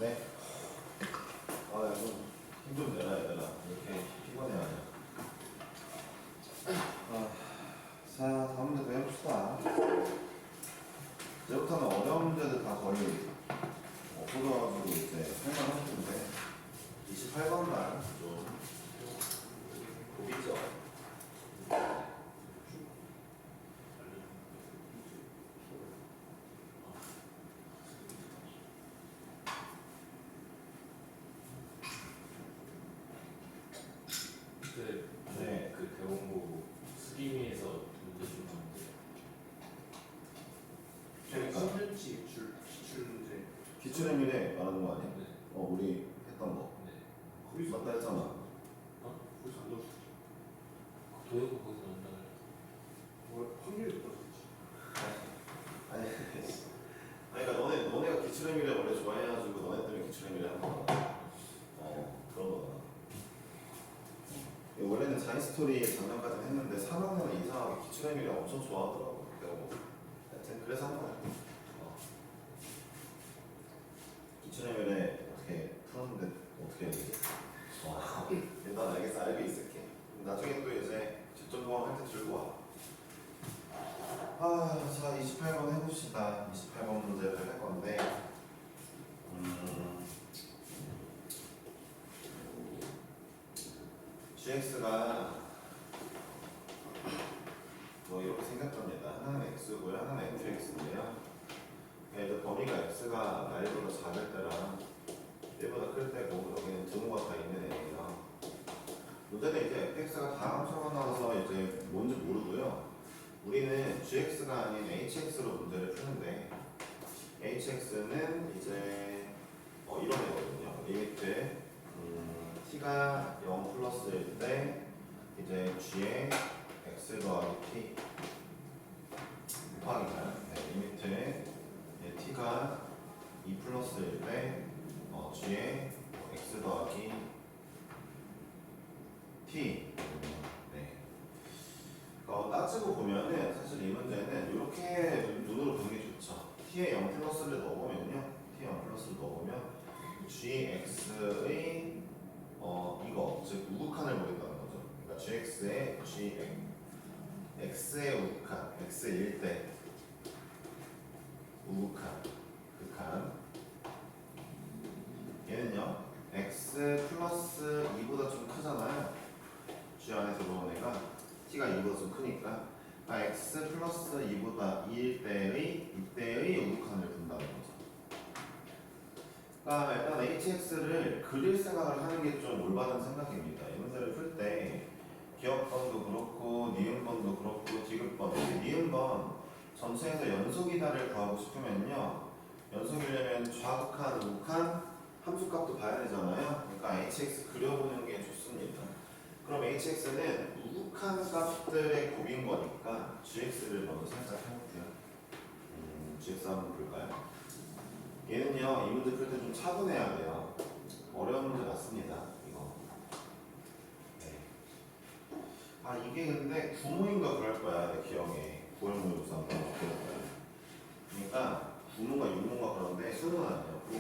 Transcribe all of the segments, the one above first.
네. 아, 힘좀 내라, 얘들아. 이렇게 피곤해하냐. 자, 다음 문제도 해봅시다. 이제부터는 어려운 문제들 다 거의 없어져가지고 이제 할만할 텐데 28번만 좀 보기죠. 네. 그 대원고 수기미에서 문제 주는데 그러니까 신전치 기출 문제. 기출의 미래 말하는 거 아니야? 네. 우리 했던 거 네. 거기서 맞다 했잖아. 어? 거기서 안 넣었어. 도형고 거기서 난다 그래. 뭐 확률이 높아졌지. 아니, 그러니까 너네가 기출의 미래 원래 좋아해가지고 너네 때문에 기출의 미래 한 거다. 그런 거다. 원래는 자이스토리 작년까지 했는데 3학년은 이상하게 기출의 미래 엄청 좋아하더라고. 내가 뭐 하여튼 그래서 한 거야. 기출의 미래 어떻게 푸는데 어떻게 해야 되지? 일단 알겠어, 알고 있을게. 나중에 또 이제 직접 모함할 때 들고 와. 자 28번 해봅시다. 28번 문제를 할 건데 gx가 뭐 이렇게 생겼답니다. 하나는 x고요, 하나는 fx인데요. 이제 범위가 x가 날보다 작을 때랑 얘보다 클 때고 여기는 등호가 다 있는 애예요. 문제는 이제 fx가 다 합쳐가 나와서 이제 뭔지 모르고요. 우리는 gx가 아닌 hx로 문제를 푸는데 hx는 이제 이런 애거든요. 리미트 t가 0 플러스일 때 이제 g의 x 더하기 t 곱하기가 리미트 t가 2 플러스일 때 g의 x 더하기 t 따지고 보면은 사실 이 문제는 이렇게 눈으로 보는 게 좋죠. t에 0 플러스를 넣어보면요, t에 0 플러스를 넣어보면 gx의 이거 즉 우극한을 모른다는 거죠. 그러니까 gx의 x의 우극한, x일 때 우극한, 극한 얘는요 x 플러스 2보다 좀 크잖아요. g 안에 들어온 애가 t가 2보다 좀 크니까 x 플러스 2보다 2일 때의 이때의 우극한을 분다는 거죠. 그러니까 일단 hx를 그릴 생각을 하는 게 좀 올바른 생각입니다. 이 문제를 풀 때 기억번도 그렇고 니은번도 그렇고 디귿번, 니은번 전체에서 연속이다를 구하고 싶으면요, 연속이려면 좌극한, 우극한 함수값도 봐야 되잖아요. 그러니까 hx 그려보는 게 좋습니다. 그럼 hx는 우극한 값들의 곱인 거니까 gx를 먼저 살짝 해볼게요. gx 한번 볼까요? 얘는요, 이 문제 풀 때 좀 차분해야 돼요. 어려운 문제 맞습니다, 이거. 네. 이게 근데 구모인가 그럴 거야, 내 기억에. 고열모의고사 한번 어떻게 할 거야. 그러니까 구모가 육모가 그런데 수는 아니었고,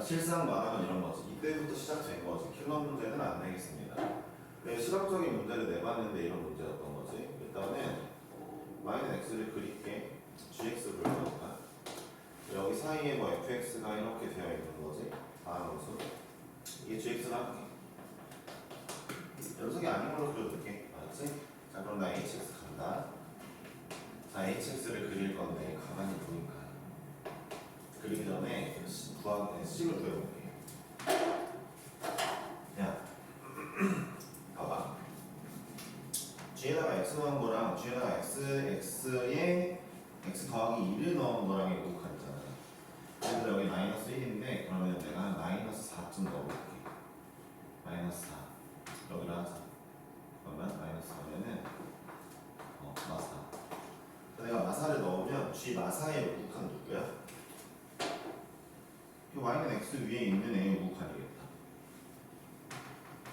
실상 말하면 이런 거지. 이때부터 시작된 거지. 킬러 문제는 안 내겠습니다. 네, 실험적인 문제를 내봤는데 이런 문제였던 거지. 일단은 마이너스 x를 그릴게. gx 불러볼까? 여기 사이에 뭐 fx가 이렇게 되어 있는 거지. 다음 함수. 이게 gx를 할게. 연속이 아닌 걸로 그려둘게. 알았지? 자, 그럼 나 hx 간다. 자, hx를 그릴 건데 가만히 보니까 그리기 전에 식을 구해볼게. 야, 봐봐. g에다가 x 넣은 거랑 g에다가 x에 x 더하기 2를 넣은 거랑의 우극한 있잖아. 그래서 여기 마이너스 1인데 그러면 내가 마이너스 4쯤 넣어볼게. 마이너스 4 여기를 하자. 그러면 마이너스 하면은 마사. 내가 마사를 넣으면 g 마사의 우극한 누구야? 이 y는 x 위에 있는 애의 우극한이겠다.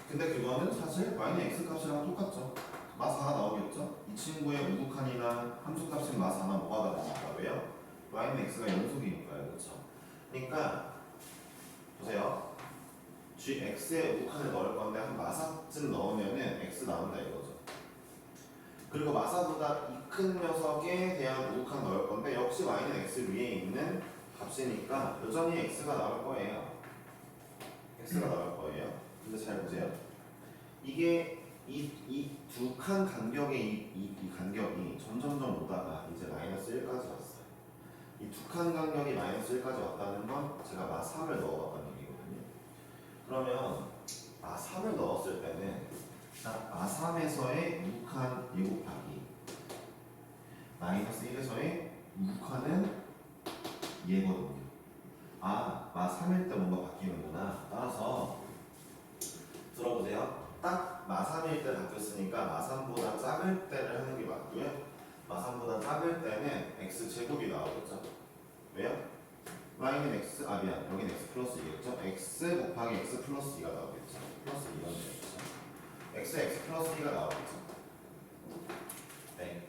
근데 그거는 사실 y는 x 값이랑 똑같죠. 마4가 나오겠죠? 이 친구의 우극한이나 함수값인 마4나 뭐가 다르니까. 왜요? y는 x가 연속이니까요. 그러니까 보세요. gx에 우칸을 넣을 건데 한 마사쯤 넣으면은 x 나온다 이거죠. 그리고 마사보다 이 큰 녀석에 대한 우칸 넣을 건데 역시 y는 x 위에 있는 값이니까 여전히 x가 나올 거예요. x가 나올 거예요. 근데 잘 보세요. 이게 이 두 칸 간격의 이 간격이 점점점 오다가 이제 마이너스 1까지 왔어요. 이 두 칸 간격이 마이너스 1까지 왔다는 건 제가 마 3을 넣어봤다는 얘기거든요. 그러면 마 3을 넣었을 때는 마 3에서의 6칸 7곱하기 마이너스 1에서의 6칸은 얘거든요. 아, 마 3일 때 뭔가 바뀌는구나. 따라서 들어보세요. 딱 마 3일 때 바뀌었으니까 마 3보다 작을 때를 하는 게 맞고요. 마 3보다 작을 때는 x 제곱이 나오겠죠. 왜요? y는 x, 미안, 여기는 x 플러스 2겠죠. x 곱하기 x 플러스 2가 나오겠죠. 플러스 2가 되겠죠. x 플러스 2가 나오겠죠. 네.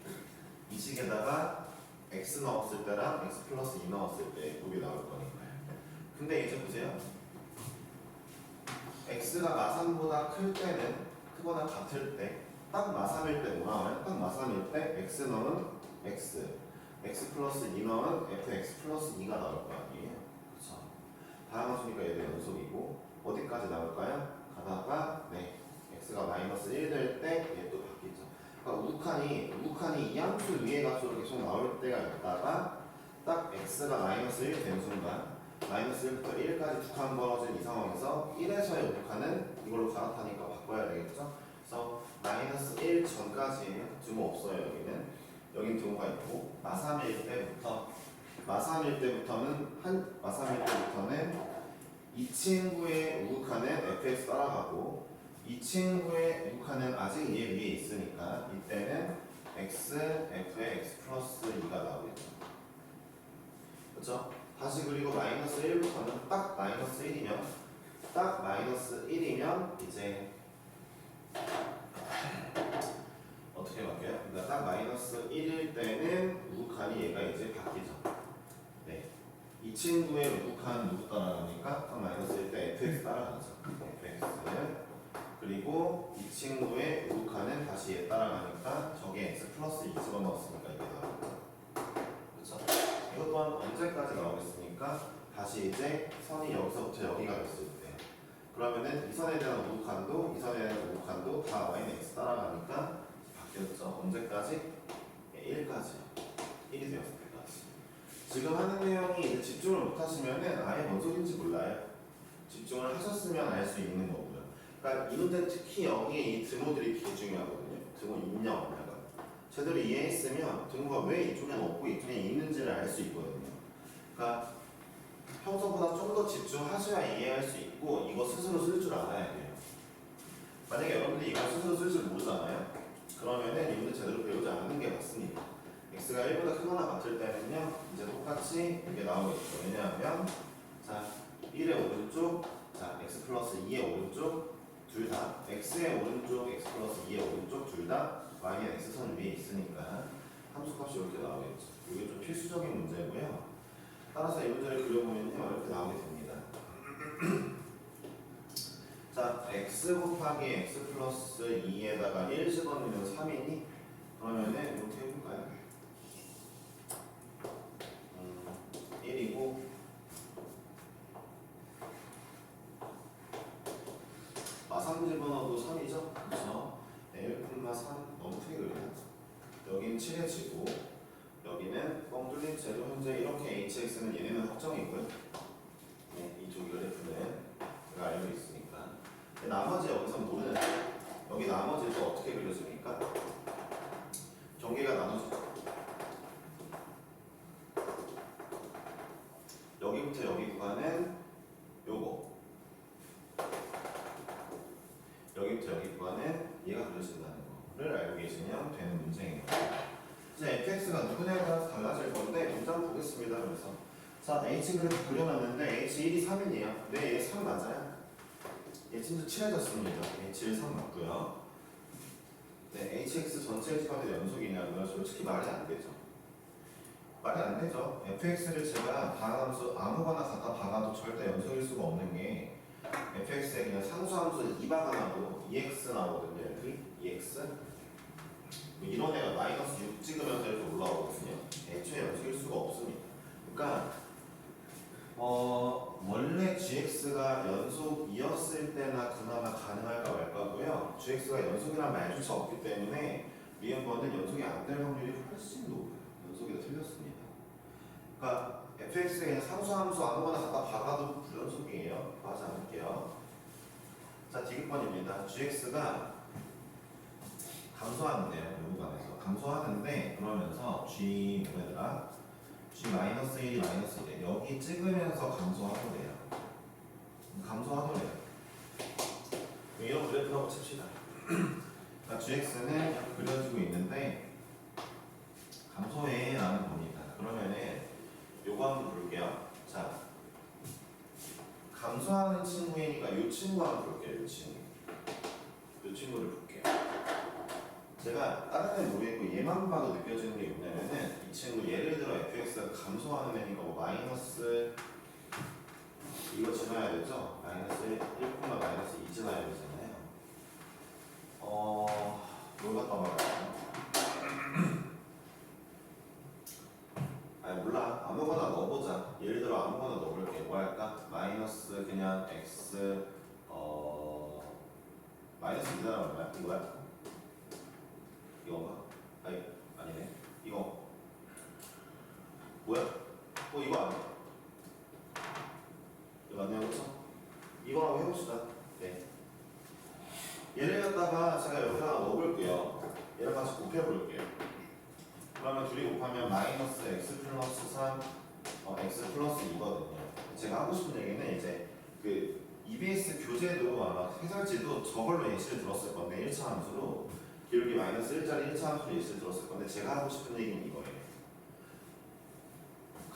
이 식에다가 x 넣었을 때랑 x 플러스 2 넣었을 때 곱이 나올 거니까요. 근데 이제 보세요. x가 마3보다 클 때는 크거나 같을 때 딱 마3일 때 뭐 나와요? 딱 마3일 때 x 넣은 x 플러스 2 넣은 fx 플러스 2가 나올 거 아니에요? 그렇죠. 다양한 수니까 얘도 연속이고 어디까지 나올까요? 가다가 네 x가 마이너스 1 될 때 얘 또 바뀌죠. 그러니까 우칸이 이 함수 위의 값으로 계속 나올 때가 있다가 딱 x가 마이너스 1 된 순간 마이너스 1부터 1까지 두 칸 벌어진 이 상황에서 1에서의 우칸은 이걸로 갈아타니까 바꿔야 되겠죠. 그래서 마이너스 1 전까지는 등호 없어요. 여기는 등호가 있고 마3일 때부터는 이 친구의 우칸은 fx 따라가고 이 친구의 우칸은 아직 얘 위에 있으니까 이때는 x f의 x 플러스 2가 나오겠죠. 그렇죠? 다시 그리고 마이너스 1부터는 딱 마이너스 1이면 이제 어떻게 바뀌어요? 그러니까 딱 마이너스 1일 때는 우칸이 얘가 이제 바뀌죠. 네. 이 친구의 우칸 누구 따라가니까 딱 마이너스 1 때 fx 따라가죠. fx. 그리고 이 친구의 우칸은 다시 얘 따라가니까 저게 x 플러스 2 집어넣었으니까 이게 나오겠죠. 그렇죠? 이것 또한 언제까지 나오겠습니까? 다시 이제 선이 여기서부터 여기가 됐을 때 그러면은 이 선에 대한 우칸도 이 선에 대한 우칸도 다 y는 x 따라가니까 바뀌었죠. 언제까지? 1까지요. 1이 되었을 때까지. 지금 하는 내용이 이제 집중을 못 하시면은 아예 뭔 소리인지 몰라요. 집중을 하셨으면 알 수 있는 거고요. 그러니까 이 문제는 특히 여기에 이 등호들이 되게 중요하거든요. 등호 입력 제대로 이해했으면 등호가 왜 이쪽에 없고 이쪽에 있는지를 알 수 있거든요. 그러니까 평소보다 좀 더 집중하셔야 이해할 수 있고 이거 스스로 쓸 줄 알아야 돼요. 만약에 여러분들이 이거 스스로 쓸 줄 모르잖아요. 그러면은 이 문제 제대로 배우지 않는 게 맞습니다. x가 1보다 크거나 같을 때는요 이제 똑같이 이게 나오겠죠. 왜냐하면 자 1의 오른쪽 자 x 플러스 2의 오른쪽 둘 다 x의 오른쪽 x 플러스 2의 오른쪽 둘 다 y의 x선 위에 있으니까 함수값이 이렇게 나오겠죠. 이게 좀 필수적인 문제고요. 따라서 이 문제를 그려보면요 이렇게 나오게 됩니다. 자 x 곱하기 x 플러스 2에다가 1 집어넣으면 3이니 그러면은 이렇게 해볼까요? 1이고 마3 집어넣어도 3이죠? 그렇죠? 1, 3 너무 크게 그리죠? 여기는 7해지고 여기는 뻥 뚫린 채로 현재 이렇게 hx는 얘네는 확정이고요. 네, 이쪽 그래프는 제가 알고 있으니까. 나머지 여기서 모르는 여기 나머지 또 어떻게 그려집니까? 경계가 나눠지죠. 여기부터 여기 구간은 요거 여기부터 여기 구간은 얘가 그려진다는 거를 알고 계시면 되는 문제인 거예요. 이제 fx가 누구냐에 따라서 달라질 건데 문장 보겠습니다. 그래서 자 h 그래프 그려놨는데 h1이 3이네요. 네, 얘 3 맞아요. 얘 진짜 친해졌습니다. h1 3 맞고요. 네, hx 전체 집합의 연속이냐고요? 솔직히 말이 안 되죠. 말이 안 되죠. fx를 제가 다함수 아무거나 갖다 박아도 절대 연속일 수가 없는 게 fx에 그냥 상수함수 2박 하나도 2x 나오거든요. 여기 2x 이런 애가 마이너스 6 찍으면서 이렇게 올라오거든요. 애초에 연속일 수가 없습니다. 그러니까 원래 gx가 연속이었을 때나 그나마 가능할까 말까고요. gx가 연속이란 말조차 없기 때문에 미음번은 연속이 안 될 확률이 훨씬 높아요. 연속이 더 틀렸습니다. 그러니까 fx에 그냥 상수함수 아무거나 갖다 박아도 불연속이에요. 하지 않을게요. 자, 디귿번입니다. gx가 감소하는데요. 이 구간에서 감소하는데 그러면서 g 뭐더라? g-1, -1 여기 찍으면서 감소하더래요. 감소하더래요. 이런 그래프 한번 칩시다. 그러니까 gx는 그려지고 있는데 감소해 라는 겁니다. 그러면은 요거 한번 볼게요. 자, 감소하는 친구이니까 이 친구 한번 볼게요. 이 친구를 볼게요. 제가 다른 애 모르겠고 얘만 봐도 느껴지는 게 뭐냐면은 이 친구 예를 들어 fx가 감소하는 애니까 뭐 마이너스 이거 지나야 되죠? 마이너스 1, 마이너스 2 지나야 되잖아요. 뭘 갖다 말할까요? 아니 몰라. 아무거나 넣어보자. 예를 들어 아무거나 넣어볼게. 뭐 할까? 마이너스 그냥 x 마이너스 2잖아. 얼마야? 이거야? 이건가? 아니네. 이거 뭐야? 이거 아니야? 이거 맞네요, 그렇죠? 이거 한번 해봅시다. 네. 얘를 갖다가 제가 여기다가 넣어볼게요. 얘를 같이 곱해볼게요. 그러면 둘이 곱하면 마이너스 x 플러스 3 x 플러스 2거든요. 제가 하고 싶은 얘기는 이제 그 EBS 교재도 아마 해설지도 저걸로 예시를 들었을 건데 1차 함수로 기울기 마이너스 1짜리 1차 함수로 예시를 들었을 건데 제가 하고 싶은 얘기는 이거예요.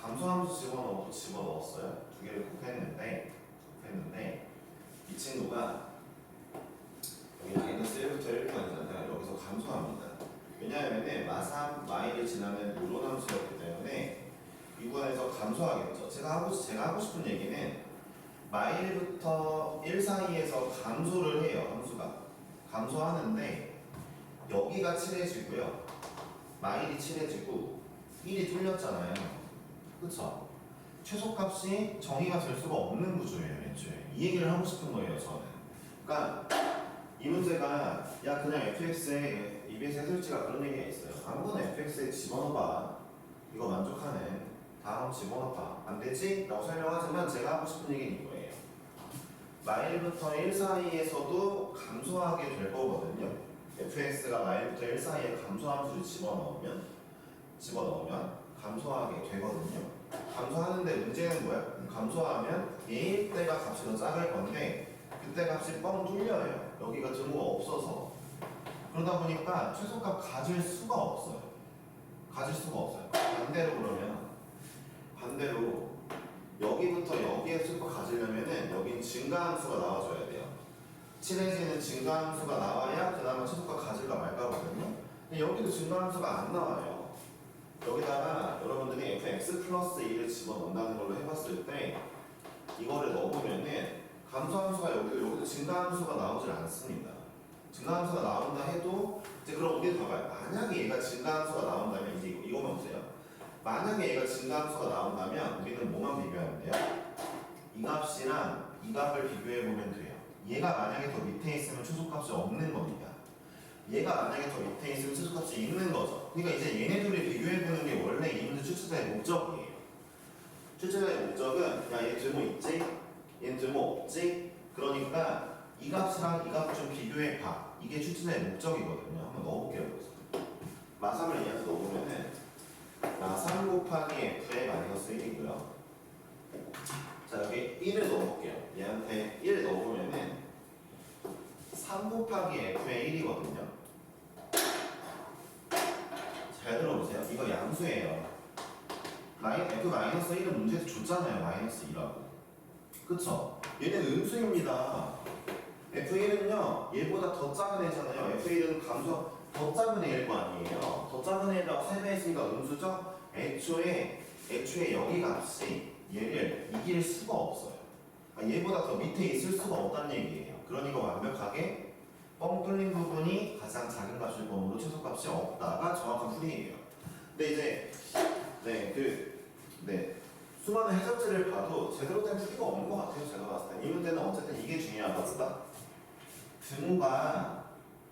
감소함수 집어넣었어요. 두 개를 곱했는데 이 친구가 여기 마이너스 1부터 1까지잖아요. 여기서 감소합니다. 왜냐하면 마삼 마일을 지나는 요론함수였기 때문에 이 구간에서 감소하겠죠. 제가 하고 싶은 얘기는 마일부터 1 사이에서 감소를 해요. 함수가 감소하는데 여기가 칠해지고요. 마일이 칠해지고 1이 뚫렸잖아요. 그쵸? 최소값이 정의가 될 수가 없는 구조예요. 애초에 이 얘기를 하고 싶은 거예요. 저는. 그러니까 이 문제가 야 그냥 fx에 EBS 해설지가 그런 얘기가 있어요. 아무거나 fx에 집어넣어봐. 이거 만족하네. 다음 집어넣어봐. 안 되지? 라고 설명하지만 제가 하고 싶은 얘기는 이거예요. 마일부터 1 사이에서도 감소하게 될 거거든요. fx가 마일부터 1 사이에 감소함수를 집어넣으면 감소하게 되거든요. 감소하는데 문제는 뭐야? 감소하면 얘일 때가 값이 더 작을 건데 그때 값이 뻥 뚫려요. 여기가 등호가 없어서. 그러다 보니까 최소값 가질 수가 없어요. 반대로 여기부터 여기에 최소 가지려면은 여긴 증가함수가 나와줘야 돼요. 칠해지는 증가함수가 나와야 그나마 최소값 가질까 말까거든요. 근데 여기도 증가함수가 안 나와요. 여기다가 여러분들이 fx 플러스 2를 집어넣는다는 걸로 해봤을 때 이거를 넣어보면은 감소함수가 여기도 증가함수가 나오질 않습니다. 증가함수가 나온다 해도 이제 그럼 우리 봐봐요. 만약에 얘가 증가함수가 나온다면 이제 이거만 보세요. 만약에 얘가 증가함수가 나온다면 우리는 뭐만 비교하면 돼요? 이 값이랑 이 값을 비교해보면 돼요. 얘가 만약에 더 밑에 있으면 최소값이 없는 겁니다. 얘가 만약에 더 밑에 있으면 최소값이 있는 거죠. 그러니까 이제 얘네들을 비교해보는 게 원래 이 문제 출제자의 목적이에요. 출제자의 목적은 야 얘 등호 있지? 얘는 등호 없지? 그러니까 이 값이랑 이 값 좀 비교해봐. 이게 출제자의 목적이거든요. 한번 넣어볼게요. 마3을 얘한테 넣어보면은 마3 곱하기 f의 마이너스 1이고요. 자 여기 1을 넣어볼게요. 얘한테 1을 넣어보면은 3 곱하기 f의 1이거든요. 잘 들어보세요. 이거 양수예요. f 마이너스 1은 문제에서 줬잖아요. 마이너스 2라고. 그쵸? 얘는 음수입니다. f1은요 얘보다 더 작은 애잖아요. f1은 감소 더 작은 애일 거 아니에요. 더 작은 애라고 3배 했으니까 음수죠? 애초에 여기 값이 얘를 이길 수가 없어요. 얘보다 더 밑에 있을 수가 없다는 얘기예요. 그러니까 완벽하게 뻥 뚫린 부분이 가장 작은 값일 범위로 최소값이 없다가 정확한 풀이에요. 근데 이제 수많은 해석지를 봐도 제대로 된 풀이가 없는 것 같아요. 제가 봤을 때 이 문제는 어쨌든 이게 중요하다. 등호가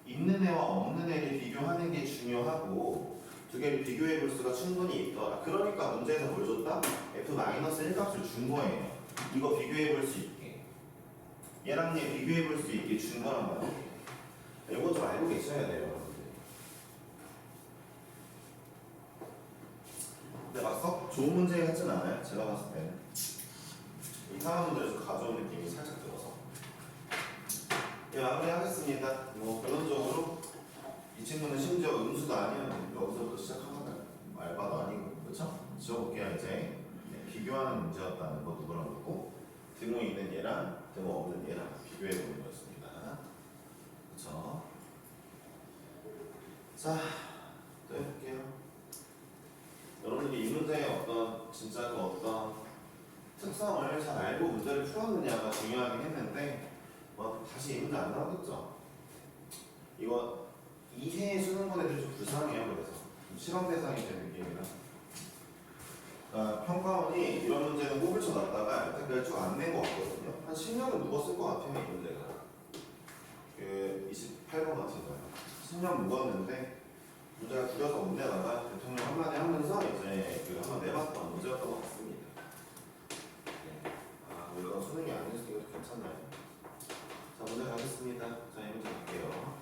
있는 애와 없는 애를 비교하는 게 중요하고 두 개를 비교해 볼 수가 충분히 있더라. 그러니까 문제에서 뭘 줬다? f-1 값을 준 거예요. 이거 비교해 볼 수 있게. 얘랑 얘 비교해 볼 수 있게 준 거란 말이에요. 이거 좀 알고 계셔야 돼요, 여러분들. 근데 막 썩 좋은 문제 같진 않아요. 제가 봤을 때는. 이상한 문제에서 가져온 느낌이 살짝 들어서. 예, 마무리하겠습니다. 뭐 결론적으로 이 친구는 심지어 음수도 아니었는데 여기서부터 시작하면 알바도 아니고 그렇죠? 지워볼게요 이제. 비교하는 문제였다는 거 누구랑 놓고 등호 있는 얘랑 등호 없는 얘랑 비교해보는 거였습니다. 그렇죠? 자, 또 해볼게요. 여러분들이 이 문제의 어떤 진짜 그 어떤 특성을 잘 알고 문제를 풀었느냐가 중요하긴 했는데 뭐 다시 이 문제 안 나오겠죠? 이거 2회에 수능 본 애들이 좀 불쌍해요. 그래서 좀 실험 대상이 된 느낌이라 평가원이 이런 문제는 꼽을 쳐놨다가 여태까지 쭉 안 낸 것 같거든요. 한 10년은 묵었을 것 같아요. 이 문제가 그 28번 같은가요? 10년 묵었는데 문제가 줄여서 못 내다가 대통령 한마디 하면서 이제 그 한번 내봤던 문제였던 것 같습니다. 네. 물론 수능이 아니었으니까 괜찮나요? 자, 문제 가겠습니다. 자, 이 문제 갈게요.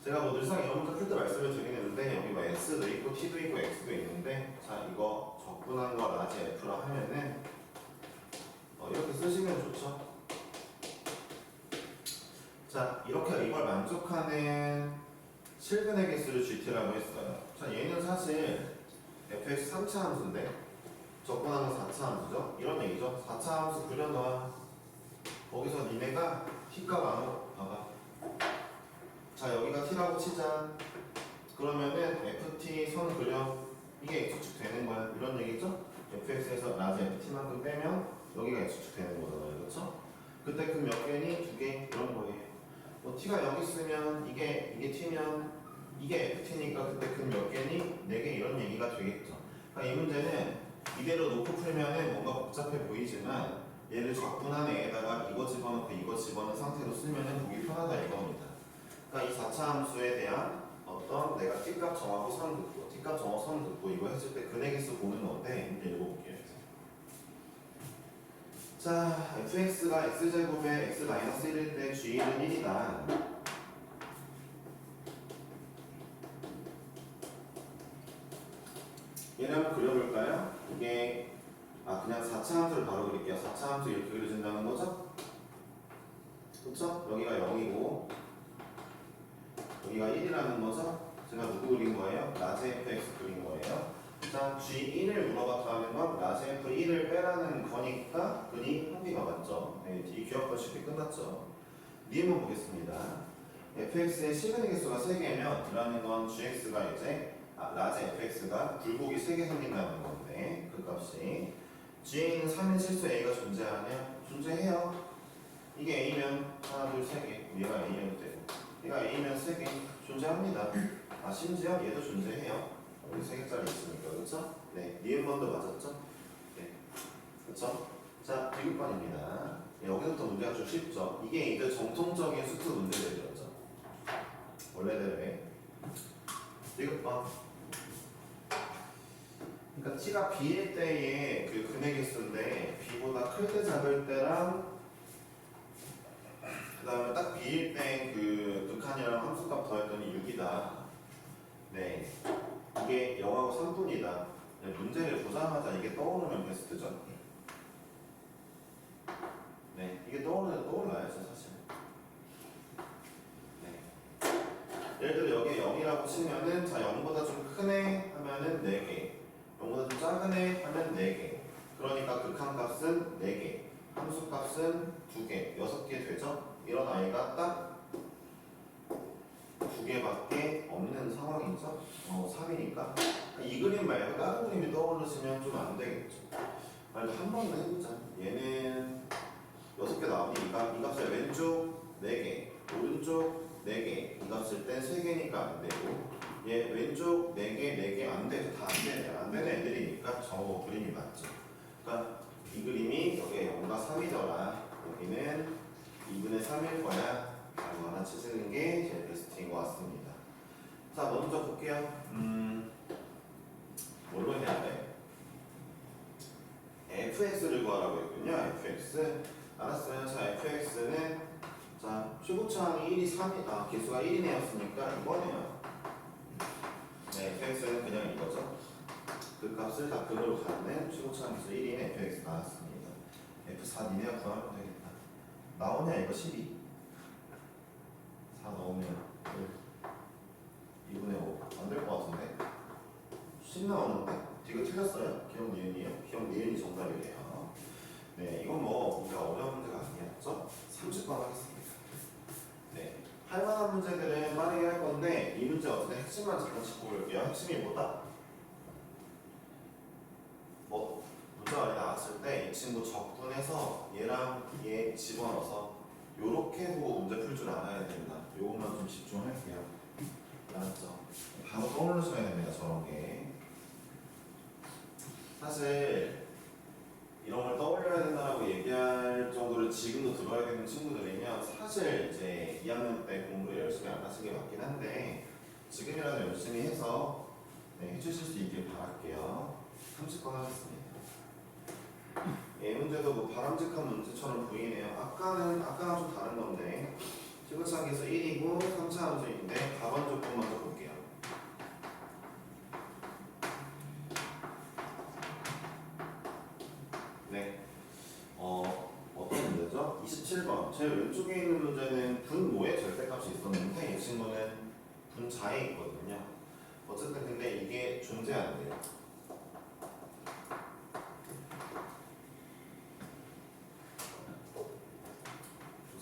제가 뭐 늘상 이런 문제 풀 때 말씀을 드리는데 여기 뭐 x도 있고 t도 있고 x도 있는데 자, 이거 적분한 거 라지 f라 하면은 이렇게 쓰시면 좋죠. 자, 이렇게 이걸 만족하는 실근의 개수를 gt라고 했어요. 자, 얘는 사실 fx 3차 함수인데 적분하는 4차 함수죠. 이런 얘기죠. 4차 함수 그려놔. 거기서 니네가 t값 안으로 봐봐. 자, 여기가 t라고 치자. 그러면은 ft 선 그려. 이게 x축 되는 거야. 이런 얘기죠. fx에서 라지 ft만큼 빼면 여기가 x축 되는 거잖아요. 그렇죠? 그때 그 몇 개니? 2개 이런 거예요. 뭐 t가 여기 있으면 이게 t면 이게 ft니까 그때 그 몇 개니? 4개 이런 얘기가 되겠죠. 그러니까 이 문제는 이대로 놓고 풀면은 뭔가 복잡해 보이지만 얘를 적분한 애에다가 이거 집어넣고 이거 집어넣은 상태로 쓰면은 보기 편하다 이겁니다. 그러니까 이 4차 함수에 대한 어떤 내가 t값 정하고 선 긋고 t값 정하고 선 긋고 이거 했을 때 근의 개수 보는 건데 이제 읽어볼게요. 자, fx가 x제곱에 x-1일 때 g1은 1이다. 얘를 한번 그려볼까요? 이게 그냥 4차 함수를 바로 그릴게요. 4차 함수 이렇게 그려진다는 거죠? 그렇죠? 여기가 0이고 여기가 1이라는 거죠? 제가 누구 그린 거예요? 라지 fx 그린 거예요. 자, g1을 물어봤다는 건 라지 f1을 빼라는 거니까 근이 한비가 맞죠? 네, 이 기억도 쉽게 끝났죠? 니은만 보겠습니다. fx의 실근의 개수가 3개면 라는 건 gx가 이제 라지 fx가 굴곡이 3개 생긴다는 건데 그 값이 g는 3인 실수 a가 존재하냐? 존재해요. 이게 a면 하나, 둘, 3개. 얘가 a면 되고 얘가 a면 3개 존재합니다. 심지어 얘도 존재해요. 여기 3개짜리 있으니까 그렇죠? 네, 니은번도 맞았죠? 네, 그렇죠? 자, 디귿번입니다. 여기서부터 문제가 좀 쉽죠? 이게 이제 정통적인 수트 문제들이었죠. 원래대로의 디귿번. 그러니까 t가 b일 때의 그 근의 개수인데 b보다 클 때 작을 때랑 그 다음에 딱 b일 때 그 극한이랑 함수값 더했더니 6이다. 네, 이게 0하고 3분이다. 문제를 보자마자 이게 떠오르면 베스트죠. 네, 이게 떠올라야죠 사실. 네. 예를 들어 여기에 0이라고 치면은 자 0보다 좀 크네 하면은 4개 0보다 좀 작으네 하면 4개 그러니까 극한값은 4개 함수값은 2개 6개 되죠? 이런 아이가 딱 두 개밖에 없는 상황이죠. 3이니까 이 그림 말고 다른 그림이 떠오르시면 좀 안 되겠죠. 그래도 한 번은 해보자. 얘는 6개 나오니 이 값을 왼쪽 4개, 오른쪽 4개, 이 값을 땐 3개니까 안 되고, 얘 왼쪽 4개, 4개 안 돼. 다 안 되네. 안 되는 애들이니까 저 그림이 맞죠. 그러니까 이 그림이 여기에 0과 3이더라. 여기는 2분의 3일 거야. 라고 하나 치시는 게 제일 베스트인 것 같습니다. 자, 먼저 볼게요. 뭘로 해야 돼? fx를 구하라고 했군요. fx. 알았어요. 자, fx는 자, 최고차항이 1이 3이 개수가 1이네였으니까 이거네요. 네, fx는 그냥 이거죠. 그 값을 다 근으로 갖는 최고차항 개수 1인 fx 나왔습니다. f4 니네가 구하면 되겠다. 나오냐 이거 12. 4 넣으면 2분의 5. 안 될 것 같은데? 10 나오는데? 이거 틀렸어요? 기억 니은이요? 기억 니은이 정답이래요. 네, 이건 뭐 우리가 어려운 문제가 아니었죠? 30번 하겠습니다. 네, 할 만한 문제들은 빠르게 할 건데 이 문제 어떻게 핵심만 잠깐 짚고 볼게요. 핵심이 뭐다? 문제가 많이 나왔을 때 이 친구 적분해서 얘랑 얘 집어넣어서 요렇게 보고 문제 풀 줄 알아야 된다. 요것만 좀 집중할게요. 알았죠? 바로 떠올리셔야 됩니다. 저런 게. 사실 이런 걸 떠올려야 된다고 얘기할 정도로 지금도 들어야 되는 친구들이면 사실 이제 2학년 때 공부를 열심히 안 하신 게 맞긴 한데 지금이라도 열심히 해서 해주실 수 있길 바랄게요. 30번 하겠습니다. 예, 문제도 뭐 바람직한 문제처럼 보이네요. 아까랑 좀 다른 건데 최고차항에서 1이고 3차 함수인데 가번 조건 먼저 볼게요. 네, 어떤 문제죠? 27번. 제일 왼쪽에 있는 문제는 분모의 절대값이 있었는데 이 친구는 분자에 있거든요. 어쨌든 근데 이게 존재한대요.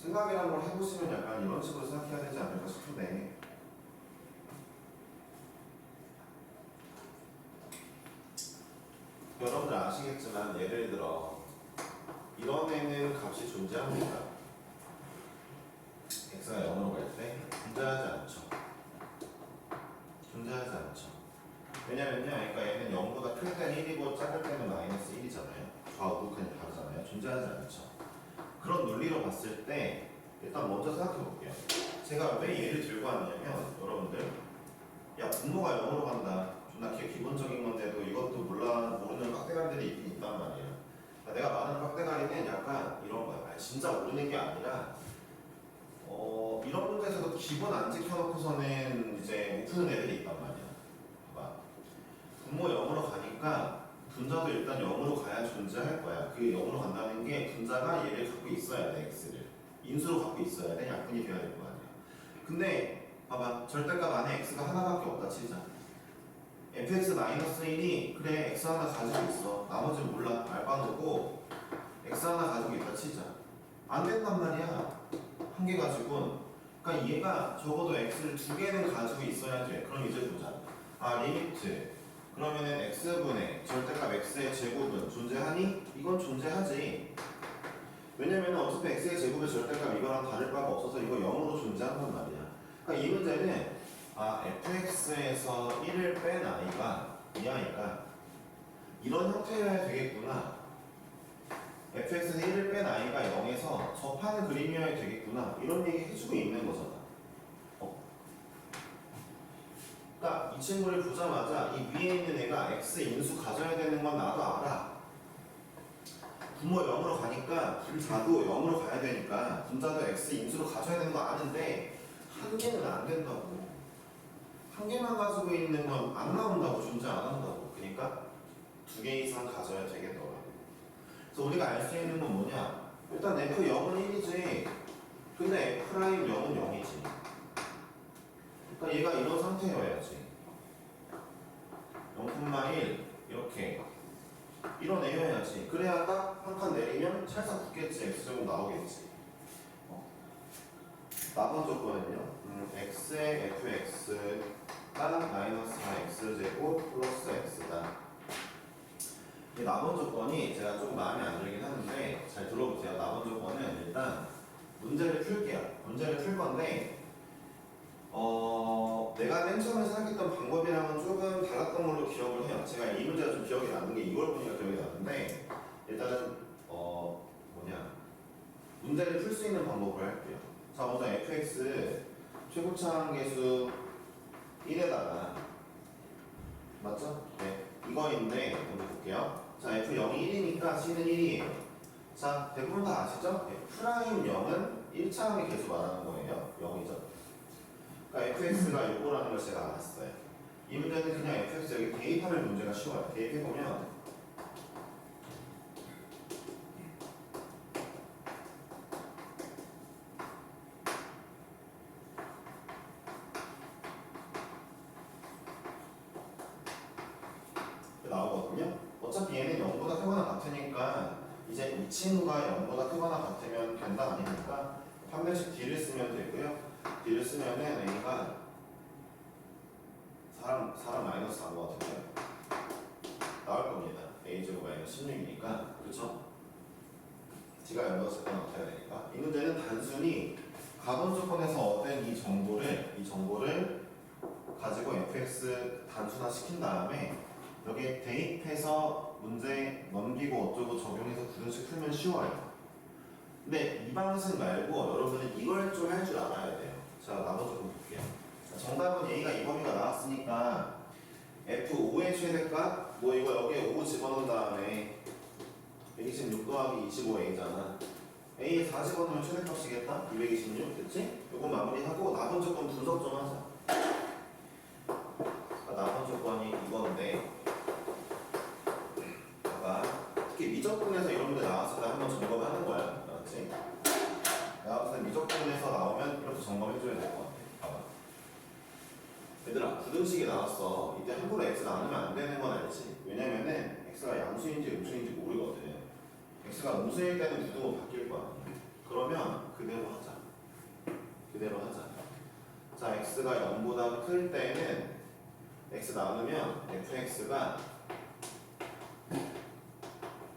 생각이란 걸 해보시면 약간 이런 식으로 생각해야 되지 않을까 싶은데 여러분들 아시겠지만 예를 들어 이런 애는 값이 존재합니다. x가 0으로 갈 때 존재하지 않죠. 존재하지 않죠. 왜냐면요, 그러니까 얘는 0보다 클 때는 1이고 작을 때는 마이너스 1이잖아요. 좌우도 그냥 다르잖아요. 존재하지 않죠. 그런 논리로 봤을 때 일단 먼저 생각해 볼게요. 제가 왜 얘를 들고 왔냐면 여러분들 야 분모가 0으로 간다. 존나 기본적인 건데도 이것도 모르는 빡대가리들이 있긴 있단 말이야. 내가 말하는 빡대가리는 약간 이런 거야. 진짜 모르는 게 아니라 이런 문제에서도 기본 안 지켜놓고서는 이제 못 푸는 애들이 있단 말이야. 봐봐. 분모 0으로 가니까 분자도 일단 0으로 가야 존재할 거야. 그게 0으로 간다는 게 분자가 얘를 갖고 있어야 돼, x를. 인수로 갖고 있어야 돼. 약분이 돼야 될 거 아니야. 근데 봐봐. 절대값 안에 x가 하나밖에 없다 치자. fx-1이 그래 x 하나 가지고 있어. 나머지는 몰라. 알바 놓고 x 하나 가지고 있다 치자. 안 된단 말이야. 한 개 가지고는. 그러니까 얘가 적어도 x를 2개는 가지고 있어야 돼. 그럼 이제 보자. 리미트. 그러면은 x분의 절대값 x의 제곱은 존재하니? 이건 존재하지. 왜냐면 어차피 x의 제곱의 절대값 이거랑 다를 바가 없어서 이거 0으로 존재한단 말이야. 그러니까 이 문제는 fx에서 1을 뺀 아이가 이 아이가 이런 형태여야 되겠구나. fx에서 1을 뺀 아이가 0에서 접하는 그림이어야 되겠구나. 이런 얘기 해주고 있는 거잖아. 그러니까 이 친구를 보자마자 이 위에 있는 애가 x 인수 가져야 되는 건 나도 알아. 분모 0으로 가니까 분자도 0으로 가야 되니까 분자도 x 인수로 가져야 되는 거 아는데 한 개는 안 된다고. 한 개만 가지고 있는 건 안 나온다고. 존재 안 한다고. 그러니까 2개 이상 가져야 되겠더라. 그래서 우리가 알 수 있는 건 뭐냐? 일단 f0은 1이지. 근데 f'0은 0이지. 그러니까 얘가 이런 상태여야지. 0,1 이렇게 이런 애여야지. 그래야 딱 한 칸 내리면 찰싹 붙겠지. x제곱 나오겠지. 4번 조건은요. x의 fx가 마이너스 4x제곱 플러스 x다. 이 4번 조건이 제가 조금 마음에 안 들긴 하는데 잘 들어보세요. 4번 조건은 일단 문제를 풀게요. 문제를 풀 건데 내가 맨 처음에 생각했던 방법이랑은 조금 달랐던 걸로 기억을 해요. 제가 이 문제가 좀 기억이 나는 게 이걸 보니까 기억이 나는데 일단은 문제를 풀 수 있는 방법을 할게요. 자, 먼저 fx 최고차항계수 1에다가 맞죠? 네, 이거인데 먼저 볼게요. 자, f0이 1이니까 c는 1이에요. 자, 대부분 다 아시죠? 프라임 0은 1차항의 계수 말하는 거예요. 0이죠. 그러니까 fx가 요거라는 걸 제가 알았어요. 이 문제는 그냥 fx 여기 대입하면 문제가 쉬워요. 대입해보면 나오거든요. 어차피 얘는 0보다 크거나 같으니까 이제 이 친구가 0보다 크거나 같으면 된다 아니니까 한 번씩 D를 쓰면 되고요. D를 쓰면은 A가 사람 마이너스 4인 것 같은데요. 나올 겁니다. A제곱 마이너스 16이니까 그렇죠? D가 0보다 작거나 같아야 되니까 이 문제는 단순히 가분 조건에서 얻은 이 정보를 가지고 fx 단순화 시킨 다음에 여기에 대입해서 문제 넘기고 어쩌고 적용해서 구분식 풀면 쉬워요. 근데 이 방식 말고 여러분은 이걸 좀 할 줄 알아야 돼요. 자, 나머지 좀 볼게요. 자, 정답은 A가 2범위가 나왔으니까 F5의 최대값 뭐 이거 여기에 5 집어넣은 다음에 126 더하기 25A잖아. A에 4 집어넣으면 최대값이겠다? 226 됐지? 요거 마무리하고 남은 조건 분석 좀 하자. 남은 조건이 이건데 특히 미적분에서 이런 문제 나왔을 때 한번 점검하는 거야. 알았지? 나왔을 때 미적분에서 나오면 이렇게 점검해줘야 될 것 같아. 봐봐. 얘들아, 부등식이 나왔어. 이때 함부로 x 나누면 안 되는 건 알지? 왜냐면은 x가 양수인지 음수인지 모르거든. x가 음수일 때는 부등호 바뀔 거야. 그러면 그대로 하자. 자, x가 0보다 클 때는 x 나누면 fx가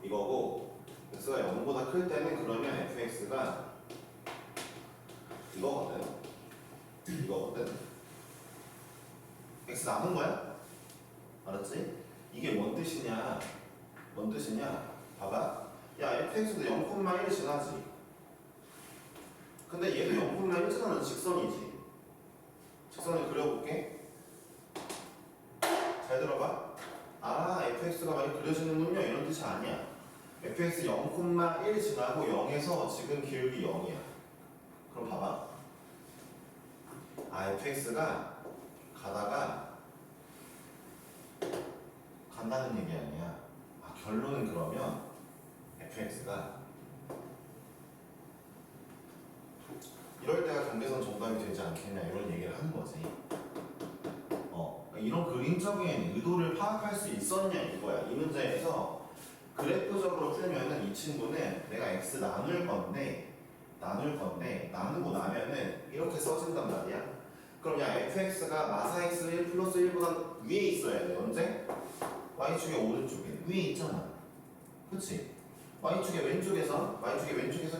이거고 x가 0보다 클 때는 그러면 fx가 이거거든. x 나눈 거야? 알았지? 이게 뭔 뜻이냐? 봐봐. 야, fx도 0,1을 지나지. 근데 얘도 0,1 지나는 직선이지. 직선을 그려볼게. 잘 들어봐. fx가 많이 그려지는군요. 이런 뜻이 아니야. fx 0,1 지나고 0에서 지금 기울기 0이야. 그럼 봐봐. fx가 가다가 간다는 얘기 아니야. 결론은 그러면 fx가 이럴 때가 경계선 정답이 되지 않겠냐 이런 얘기를 하는 거지. 이런 그림적인 의도를 파악할 수 있었냐 이거야. 이 문제에서 그래프적으로 풀면은 이 친구는 내가 x 나눌 건데 나누고 나면은 이렇게 써진단 말이야. 그럼 야, fx가 마사 x 1 플러스 1보다 위에 있어야 돼. 언제? y축의 오른쪽에 위에 있잖아. 그치? y축의 왼쪽에서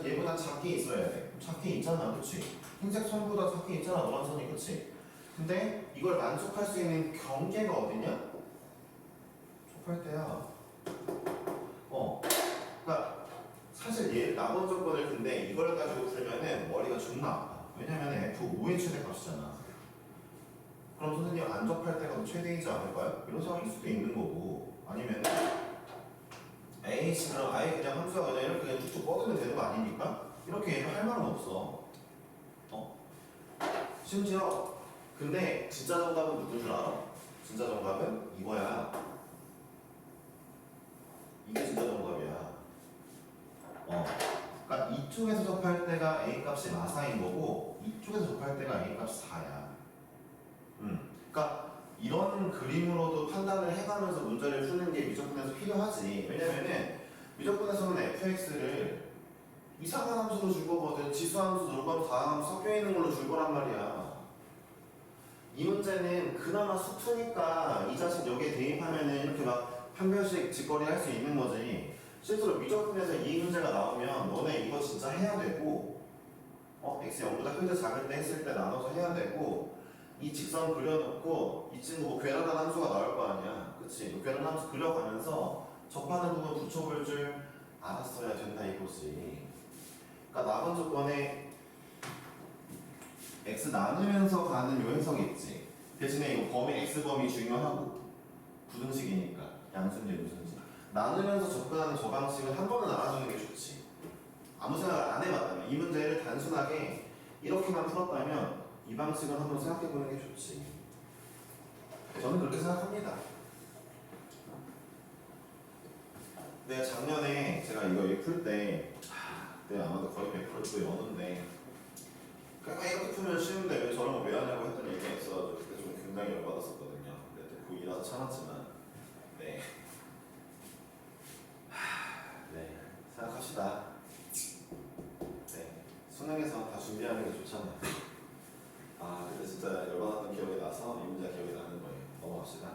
얘보다 작게 있어야 돼. 작게 있잖아. 그치? 흰색 선보다 작게 있잖아. 노란 선이. 그치? 근데 이걸 만족할 수 있는 경계가 어디냐? 족할때야. 그러니까 사실 얘 남은 조건을 근데 이걸 가지고 풀면은 머리가 존나 아파. 왜냐면 F5의 최대값이잖아. 그럼 선생님 안 접할 때가 더 최대이지 않을까요? 이런 생각일 수도 있는 거고. 아니면 A씨 그럼 아예 그냥 함수가 그냥 이렇게 그냥 쭉쭉 뻗으면 되는 거 아닙니까? 이렇게 얘기할 말은 없어. 심지어 근데 진짜 정답은 누군 줄 알아? 진짜 정답은 이거야. 이게 진짜 정답이야. 그러니까 이쪽에서 접할 때가 A 값이 마사인 거고 이쪽에서 접할 때가 A 값이 4야. 그러니까 이런 그림으로도 판단을 해가면서 문제를 푸는 게 미적분에서 필요하지. 왜냐면은 미적분에서는 fx를 이상한 함수로 줄 거거든. 지수함수, 놀밤, 다함수 섞여 있는 걸로 줄 거란 말이야. 이 문제는 그나마 수투니까 이 자식 여기에 대입하면은 이렇게 막 판별식 직거리 할 수 있는 거지. 실제로 미적분에서 이 문제가 나오면 너네 이거 진짜 해야 되고, x 0보다 클 때 작을 때 했을 때 나눠서 해야 되고, 이 직선 그려놓고 이 친구 뭐 괴랄한 함수가 나올 거 아니야. 그치? 괴랄한 함수 그려가면서 접하는 부분 붙여볼 줄 알았어야 된다 이거지. 그러니까 남은 조건에 x 나누면서 가는 요 해석이 있지. 대신에 이거 범위 x 범위 중요하고 부등식이니까 양수인지 무슨지 나누면서 접근하는 저 방식은 한 번은 알아주는 게 좋지. 아무 생각을 안 해봤다면 이 문제를 단순하게 이렇게만 풀었다면 이 방식은 한번 생각해보는 게 좋지. 저는 그렇게 생각합니다. 네, 작년에 제가 이거 풀 때, 네, 아마도 거의 100%또 여는데, 그냥 이렇게 풀면 쉬운데 왜 저런 거 왜 하냐고 했던 얘기가 있어가지고 그때 좀 굉장히 열받았었거든요. 근데 고2라서 참았지만, 네. 네, 생각합시다. 네, 수능에서 다 준비하는 게 좋잖아요. 근데 진짜 열받았던 기억이 나서 이 문제가 기억이 나는 거예요. 넘어갑시다.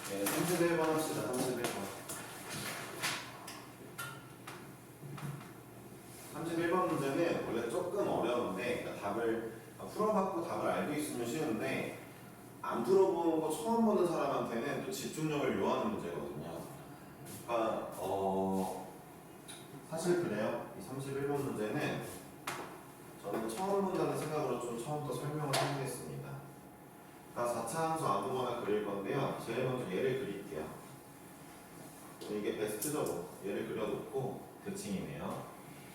네, 31번 합시다. 31번. 31번 문제는 원래 조금 어려운데, 그러니까 답을 풀어봤고 답을 알고 있으면 쉬운데, 안 풀어본 거 처음 보는 사람한테는 또 집중력을 요하는 문제거든요. 그러니까 사실 그래요. 이 31번 문제는 저는 처음 본다는 생각으로 좀 처음부터 설명을 해보겠습니다. 그러니까 4차 함수 아무거나 그릴 건데요. 제일 먼저 얘를 그릴게요. 이게 베스트죠. 뭐. 얘를 그려놓고 대칭이네요.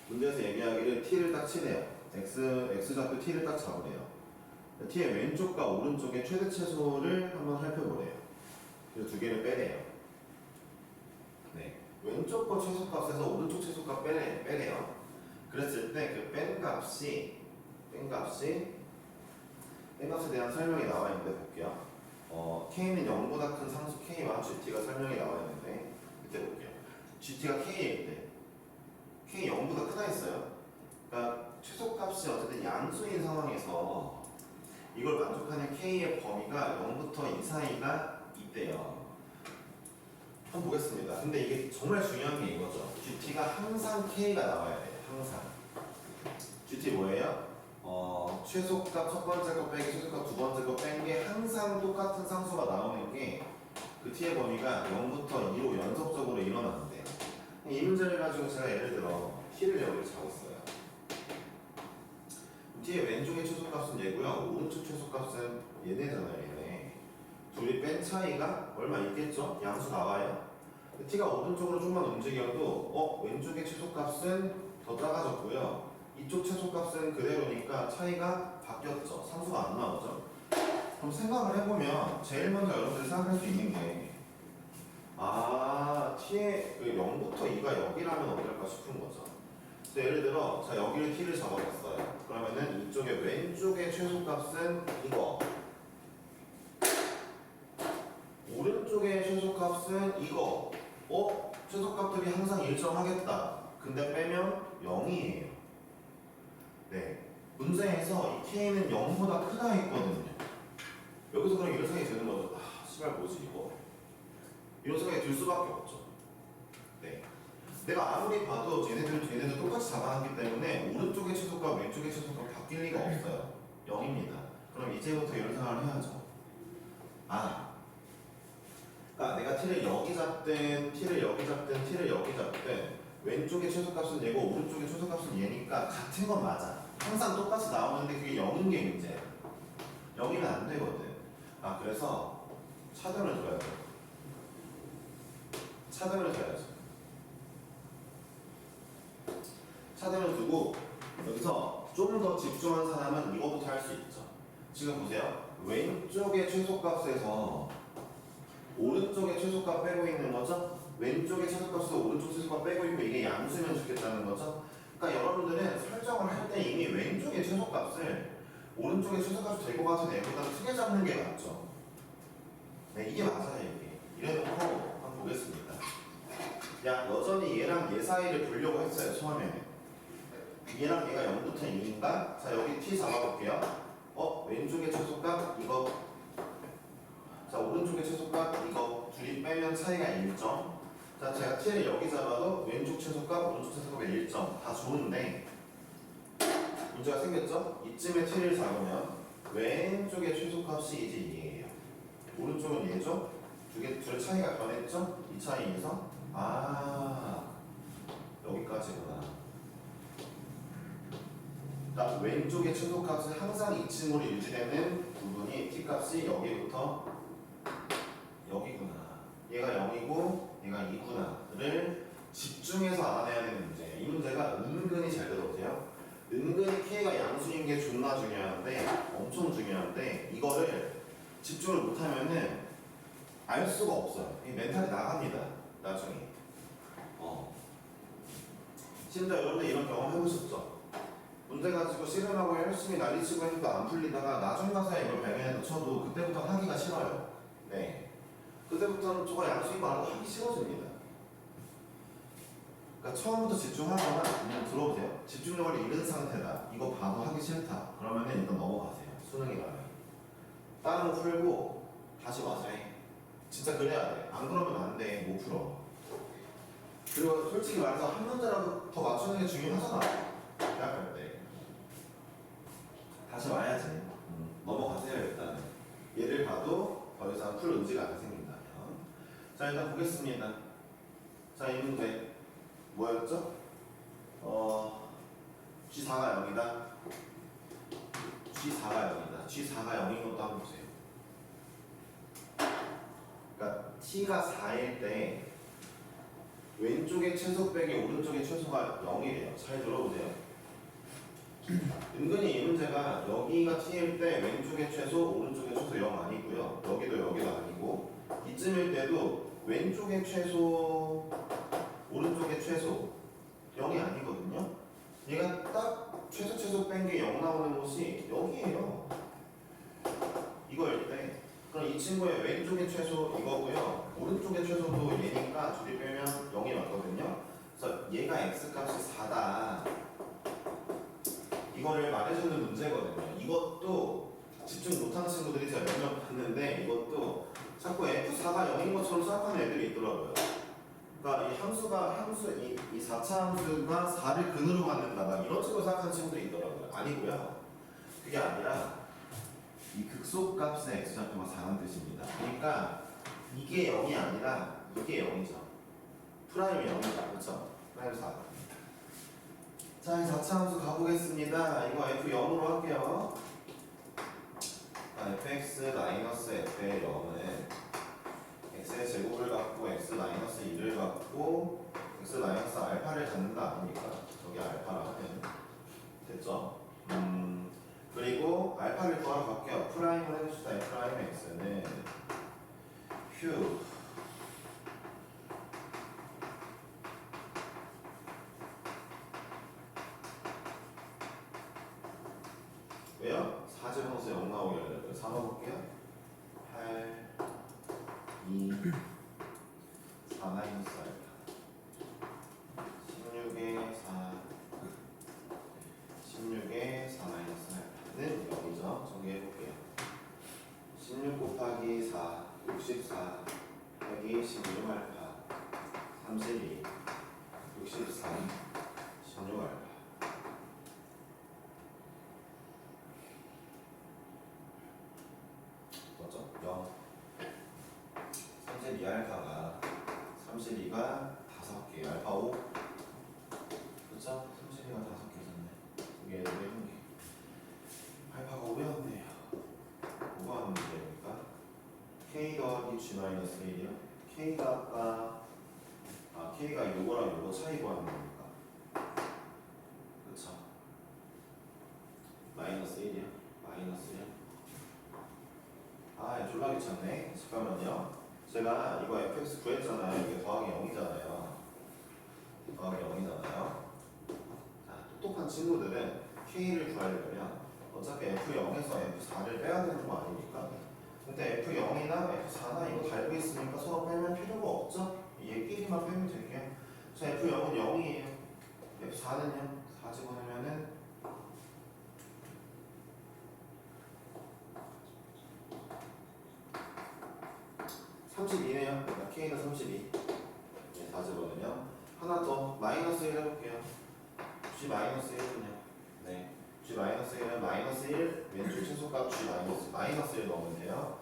문제에서 얘기하기를 t를 딱 치래요. x좌표 t를 딱 잡으래요. t의 왼쪽과 오른쪽의 최대 최소를 한번 살펴보래요. 그래서 두 개를 빼래요. 네, 왼쪽 거 최소값에서 오른쪽 최소값 빼래요. 그랬을 때 그 뺀 값에 대한 설명이 나와 있는데 볼게요. k는 0보다 큰 상수 k와 gt가 설명이 나와 있는데 이때 볼게요. gt가 k일 때 k 0보다 크다 했어요. 그러니까 최소값이 어쨌든 양수인 상황에서 이걸 만족하는 k의 범위가 0부터 2 사이가 있대요. 한번 보겠습니다. 근데 이게 정말 중요한 게 이거죠. GT가 항상 k가 나와야 돼요. 항상. GT 뭐예요? 최소값 첫 번째 거 빼기 최소값 두 번째 거 뺀 게 항상 똑같은 상수가 나오는 게 그 t의 범위가 0부터 2로 연속적으로 일어나는데, 이 문제를 가지고 제가 예를 들어 t를 여기를 잡았어요. t의 왼쪽의 최소값은 얘고요. 오른쪽 최소값은 얘네잖아요. 얘네. 둘이 뺀 차이가 얼마 있겠죠? 양수 나와요. t가 오른쪽으로 좀만 움직여도 왼쪽의 최소값은 더 작아졌고요. 이쪽 최소값은 그대로니까 차이가 바뀌었죠. 상수가 안 나오죠. 그럼 생각을 해보면 제일 먼저 여러분들이 생각할 수 있는 게 t의 그 0부터 2가 여기라면 어떨까 싶은 거죠. 예를 들어 자 여기를 t를 잡아봤어요. 그러면은 이쪽의 왼쪽의 최소값은 이거, 오른쪽의 최소값은 이거. 최소값들이 항상 일정하겠다. 근데 빼면 0이에요. 네, 문제에서 이 k는 0보다 크다 했거든요. 여기서 그럼 이런 생각이 드는 거죠. 씨발 뭐지 이거? 이런 생각이 들 수밖에 없죠. 네, 내가 아무리 봐도 쟤네들 똑같이 잡아놨기 때문에 오른쪽의 최소값 왼쪽의 최소값 바뀔 리가 없어요. 0입니다. 그럼 이제부터 이런 생각을 해야죠. 그러니까 내가 t를 여기 잡든 t를 여기 잡든 왼쪽의 최소값은 얘고 오른쪽의 최소값은 얘니까 같은 건 맞아. 항상 똑같이 나오는데 그게 0인 게 문제야. 0이면 안 되거든. 그래서 차등을 둬야 돼. 차등을 둬야지. 차등을 두고 여기서 좀 더 집중한 사람은 이거부터 할 수 있죠. 지금 보세요. 왼쪽의 최소값에서 오른쪽의 최소값 빼고 있는 거죠? 왼쪽의 최소값에서 오른쪽 최소값 빼고 있고 이게 양수면 좋겠다는 거죠? 그러니까 여러분들은 설정을 할 때 이미 왼쪽의 최소값을 오른쪽의 최소값이 될 것 같은 애보다 크게 잡는 게 맞죠? 네, 이게 맞아요, 이게. 이래놓고 한번 보겠습니다. 사이를 보려고 했어요 처음에는. 얘랑 얘가 0부터 2인가? 자 여기 t 잡아볼게요. 왼쪽의 최소값 이거. 자 오른쪽의 최소값 이거. 둘이 빼면 차이가 1점. 자 제가 t를 여기 잡아도 왼쪽 최소값 오른쪽 최소값이 1점. 다 좋은데 문제가 생겼죠? 이쯤에 t를 잡으면 왼쪽의 최소값이 이제 얘예요. 오른쪽은 얘죠? 둘의 차이가 변했죠? 이 차이에서 여기까지구나. 자, 왼쪽의 최소값은 항상 이층으로 유지되는 부분이 t값이 여기부터 여기구나. 얘가 0이고 얘가 2구나를 집중해서 알아내야 되는 문제예요. 이 문제가 은근히 잘 들어오세요. 은근히 k가 양수인 게 존나 중요한데, 엄청 중요한데 이거를 집중을 못하면은 알 수가 없어요. 이 멘탈이 나갑니다. 나중에. 심지어 여러분들 이런 경험 해보셨죠? 문제 가지고 씨름하고 열심히 난리치고 했는데 안 풀리다가 나중 가서야 이걸 발견해도 쳐도 그때부터 하기가 싫어요. 네. 그때부터는 저거 양수인 거 알고 하기 싫어집니다. 그러니까 처음부터 집중하거나 그냥 들어보세요. 집중력을 잃은 상태다. 이거 봐도 하기 싫다. 그러면은 일단 넘어가세요. 수능이라면. 다른 거 풀고 다시 와서 해. 진짜 그래야 돼. 안 그러면 안 돼. 못 풀어. 그리고 솔직히 말해서 한 문제라도 더 맞추는 게 중요하잖아. 대학할 때. 다시 와야지. 넘어가세요 일단. 얘를 봐도 더 이상 풀 의지가 안 생긴다면. 자 일단 보겠습니다. 자 이 문제 뭐였죠? G4가 0이다. G4가 0이다. G4가 0인 것도 한번 보세요. 그러니까 T가 4일 때 왼쪽의 최소 빼기 오른쪽의 최소가 0이래요. 잘 들어보세요. 은근히 이 문제가 여기가 t일 때 왼쪽의 최소, 오른쪽의 최소 0 아니고요. 여기도 아니고 이쯤일 때도 왼쪽의 최소, 오른쪽의 최소 0이 아니거든요. 얘가 딱 최소 뺀 게 0 나오는 곳이 여기에요. 이거일 때 그럼 이 친구의 왼쪽의 최소 이거고요. 오른쪽의 최소도 얘니까 둘이 빼면 0이 맞거든요. 그래서 얘가 x값이 4다. 이거를 말해주는 문제거든요. 이것도 집중 못하는 친구들이 제가 몇 명 봤는데 이것도 자꾸 f4가 0인 것처럼 생각하는 애들이 있더라고요. 그러니까 이 이 4차 함수가 4를 근으로 갖는다 막 이런 식으로 생각하는 친구들이 있더라고요. 아니고요. 그게 아니라 이 극소값의 x좌표가 4란 뜻입니다. 그러니까 이게 0이 아니라 이게 0이죠. 프라임이 0이다. 그렇죠? 프라임 4. 자, 이 4차 함수 가보겠습니다. 이거 f0으로 할게요. fx-f의 0은 x의 제곱을 갖고 x-2를 갖고 x-알파를 갖는다 아닙니까? 저기 알파라 하면 됐죠? 그리고 알파를 구하러 갈게요. 프라임을 해줍시다. 프라임 x는 q 왜요? 4제곱에서 0 나오게 하려고요. 4 넣어볼게요. 8 2 4 마이너스 알파 16에 4 16에 4 마이너스 알파는 0이죠. 정리해볼게요. 16 곱하기 4 64 여기 16 알파 32 64 16 알파 맞죠? 0 32 알파가 32가 5개 알파 5 그쵸? 32가 5개잖아요. 이게 얘도 1개 알파가 5였네요. 뭐가 하는 문제입니까? k 더하기 g-1이요? k가 아까 k가 요거랑 요거 차이 구하는 겁니까? 그쵸? 마이너스 1이요? 마이너스 1 졸라 귀찮네. 잠깐만요. 제가 이거 fx 구했잖아요. 이게 더하기 0이잖아요. 더하기 0이잖아요. 자, 똑똑한 친구들은 k를 구하려면 어차피 f0에서 f4를 빼야 되는 거 아닙니까? 근데 f0이나 f4나 이거 달고 있으니까 서로 빼면 필요가 없죠? 얘끼리만 빼면 될게요. 자, f0은 0이에요. 32네요. 그러니까 K는 32. 네, 다 집어넣으면 하나 더 마이너스 1 해볼게요. G 마이너스 1은요. 네. G 마이너스 1은 마이너스 1 왼쪽 최소값 G 마이너스 1 넣으면 돼요.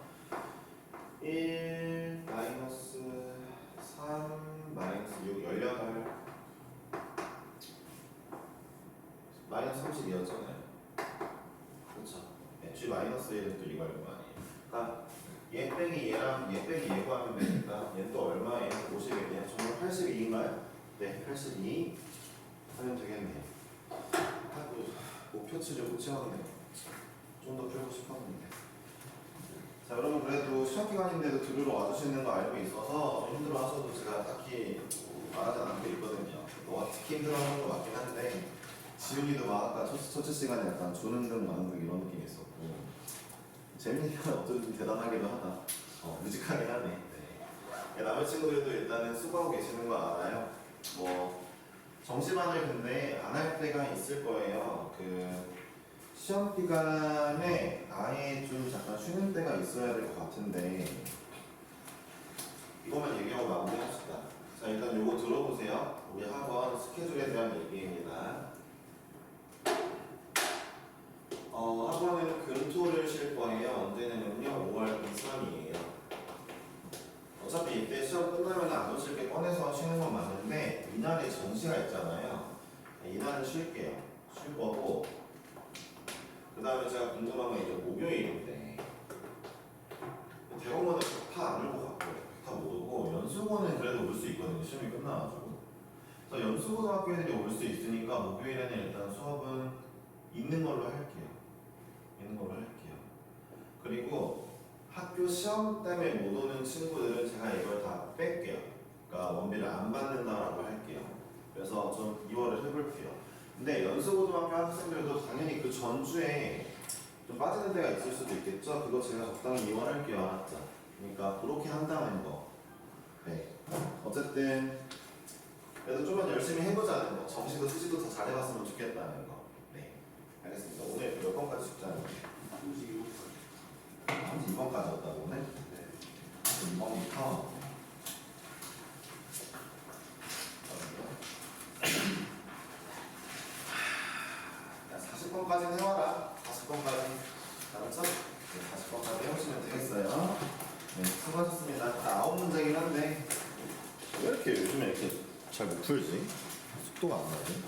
1 마이너스 3 마이너스 6 18 마이너스 32였잖아요. 그렇죠. 네, G 마이너스 1은 또 이거 얼마 아니에요. 그러니까 얘 빼기 얘랑 얘 빼기 얘 구하면 되니까 얘는 또 얼마예요? 50이에요. 정말 82인가요? 네, 82 하면 되겠네요. 하고 목표치를 못 채웠네요. 좀 더 풀고 싶었는데. 자, 여러분 그래도 시험 기간인데도 들으러 와주시는 거 알고 있어서 좀 힘들어하셔도 제가 딱히 말하지 않고 있거든요. 너가 특히 힘들어하는 거 맞긴 한데 지훈이도 막 아까 첫째 시간에 약간 주는 등 마는 등 이런 느낌이 있었고 재민이가 어쩌면 대단하기도 하다. 뮤직하긴 하네. 네. 남의 친구들도 일단은 수고하고 계시는 거 알아요. 뭐 정시반을 근데 안 할 때가 있을 거예요. 그 시험 기간에 아예 좀 잠깐 쉬는 때가 있어야 될 것 같은데 이것만 얘기하고 마무리합시다. 자, 일단 요거 들어보세요. 우리 학원 스케줄에 대한 얘기입니다. 학원은 금토를 쉴 거예요. 언제냐면요 5월 23일이에요. 어차피 이때 시험 끝나면 안 오실 게 꺼내서 쉬는 건 맞는데 이날에 정시가 있잖아요. 이날은 쉴게요. 쉴 거고 그 다음에 제가 궁금한 건 이제 목요일인데 대공원은 다 안 울고 갔고 다 못 오고 연수고는 그래도 올 수 있거든요. 시험이 끝나가지고 그래서 연수고등학교 애들이 올 수 있으니까 목요일에는 일단 수업은 있는 걸로 할게요. 있는 걸로 할게요. 그리고 학교 시험 때문에 못 오는 친구들은 제가 이걸 다 뺄게요. 그러니까 원비를 안 받는다라고 할게요. 그래서 좀 2월을 해볼게요. 근데 연수고등학교 학생들도 당연히 그 전주에 좀 빠지는 데가 있을 수도 있겠죠. 그거 제가 적당히 2월 할게요. 알았죠? 그러니까 그렇게 한다는 거. 네. 어쨌든 그래도 좀만 열심히 해보자는 거. 정시도 수시도 더 잘해봤으면 좋겠다는 거. 네. 알겠습니다. 오늘 몇 번까지 숙제하는 거예요? 32번까지 왔다고 오늘? 네. 2번부터 40번까지는 해와라. 40번까지. 알았죠? 네, 40번까지 해오시면 되겠어요. 네, 수고하셨습니다. 다 9문제긴 한데 왜 이렇게 요즘에 이렇게 잘 못 풀지? 속도가 안 나지?